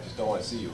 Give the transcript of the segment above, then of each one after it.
just don't want to see you.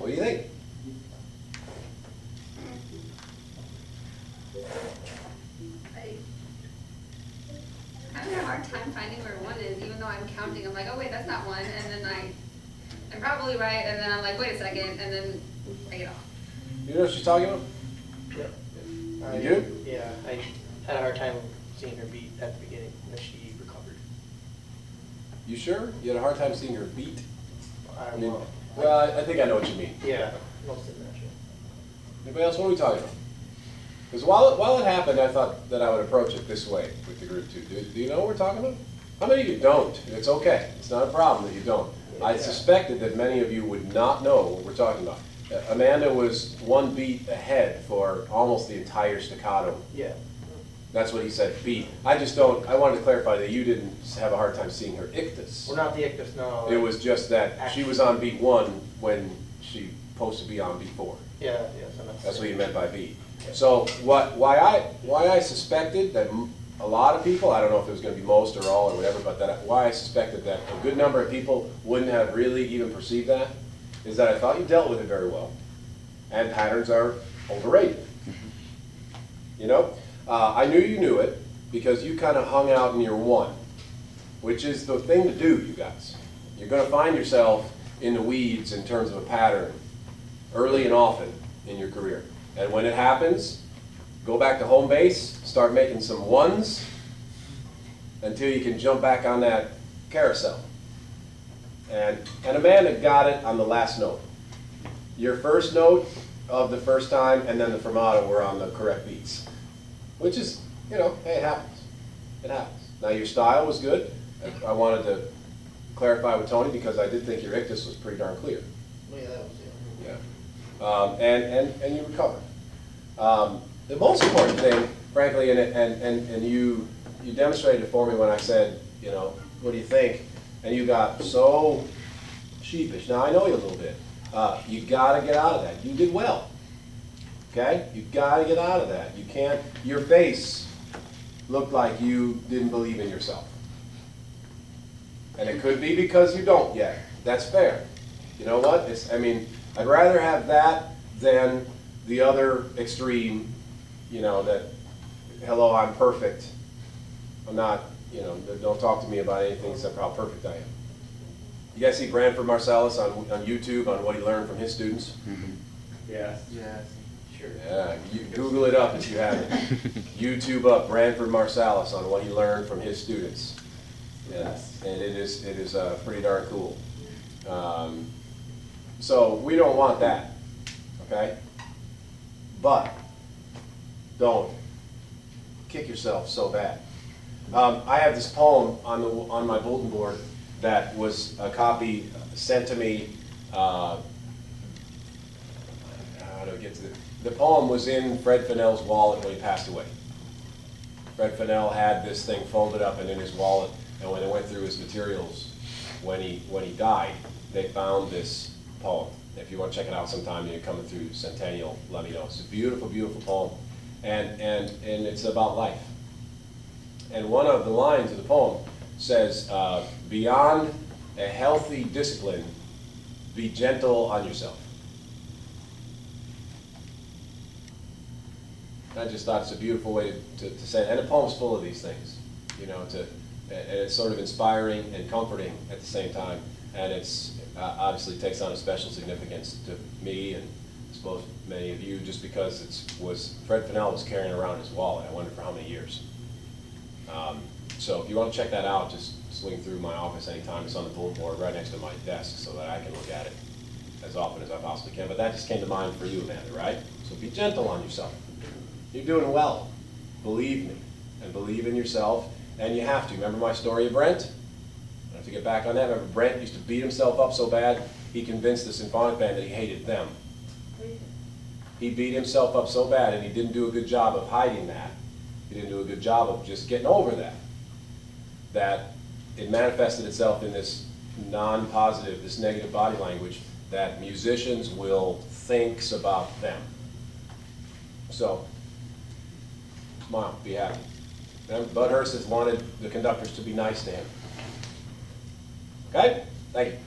What do you think? I'm having a hard time finding where one is, even though I'm counting. I'm like, oh wait, that's not one, and then I'm probably right, and then I'm like, wait a second, and then I get off. You know what she's talking about? Yep. You do? Yeah, I had a hard time seeing her beat at the beginning, and then she recovered. You sure? You had a hard time seeing her beat? I mean, will. well, I think I know what you mean. Yeah, most of them actually. Anybody else? What are we talking about? Because while it happened, I thought that I would approach it this way with the group too. Do you know what we're talking about? How many of you don't? It's okay. It's not a problem that you don't. I suspected that many of you would not know what we're talking about. Amanda was one beat ahead for almost the entire staccato. Yeah. That's what he said, beat. I just don't, I wanted to clarify that you didn't have a hard time seeing her ictus. We're not the ictus, no. It was just that she was on beat 1 when she supposed to be on beat 4. Yeah, so That's what you meant by beat. So why I suspected that a lot of people, I don't know if it was going to be most or all or whatever, but why I suspected that a good number of people wouldn't have really even perceived that is that I thought you dealt with it very well, and patterns are overrated. You know, I knew you knew it because you kind of hung out in your 1, which is the thing to do, you guys. You're going to find yourself in the weeds in terms of a pattern early and often in your career. And when it happens, go back to home base, start making some 1s until you can jump back on that carousel. And Amanda got it on the last note. Your first note of the first time and then the fermata were on the correct beats. Which is, you know, hey, it happens. It happens. Now your style was good. I wanted to clarify with Tony because I did think your ictus was pretty darn clear. Well, yeah, that was it. Yeah. And you recovered. The most important thing, frankly, and you demonstrated it for me when I said, you know, what do you think? And you got so sheepish. Now I know you a little bit. You got to get out of that. You did well. Okay? You got to get out of that. You can't. Your face looked like you didn't believe in yourself, and it could be because you don't yet. That's fair. You know what? I mean, I'd rather have that than the other extreme. You know, that, hello, I'm perfect. I'm not, you know, don't talk to me about anything except how perfect I am. You guys see Branford Marsalis on YouTube on what he learned from his students? Mm-hmm. Yeah. Yeah. Sure. Yeah, you Google it up if you haven't. YouTube up Branford Marsalis on what he learned from his students. Yes, and it is pretty darn cool. So we don't want that, okay? But don't kick yourself so bad. I have this poem on my bulletin board that was a copy sent to me. How do I get to the poem was in Fred Fennell's wallet when he passed away. Fred Fennell had this thing folded up and in his wallet, and when they went through his materials when he died, they found this poem. If you want to check it out sometime, you're coming through Centennial, let me know. It's a beautiful, beautiful poem, and it's about life. And one of the lines of the poem says, beyond a healthy discipline, be gentle on yourself. I just thought it's a beautiful way to say it. And the poem's full of these things, you know, and it's sort of inspiring and comforting at the same time. And it's obviously takes on a special significance to me and I suppose many of you, just because Fred Fennell was carrying around his wallet, I wonder for how many years. So if you want to check that out, just swing through my office anytime. It's on the bulletin board right next to my desk so that I can look at it as often as I possibly can. But that just came to mind for you, Amanda, right? So be gentle on yourself. You're doing well. Believe me. And believe in yourself. And you have to. Remember my story of Brent? I have to get back on that. Remember Brent used to beat himself up so bad, he convinced the symphonic band that he hated them. He beat himself up so bad, and he didn't do a good job of hiding that. He didn't do a good job of just getting over that. That it manifested itself in this non-positive, this negative body language that musicians will think about them. So, smile, be happy. Remember, Bud Hurst has wanted the conductors to be nice to him. Okay? Thank you.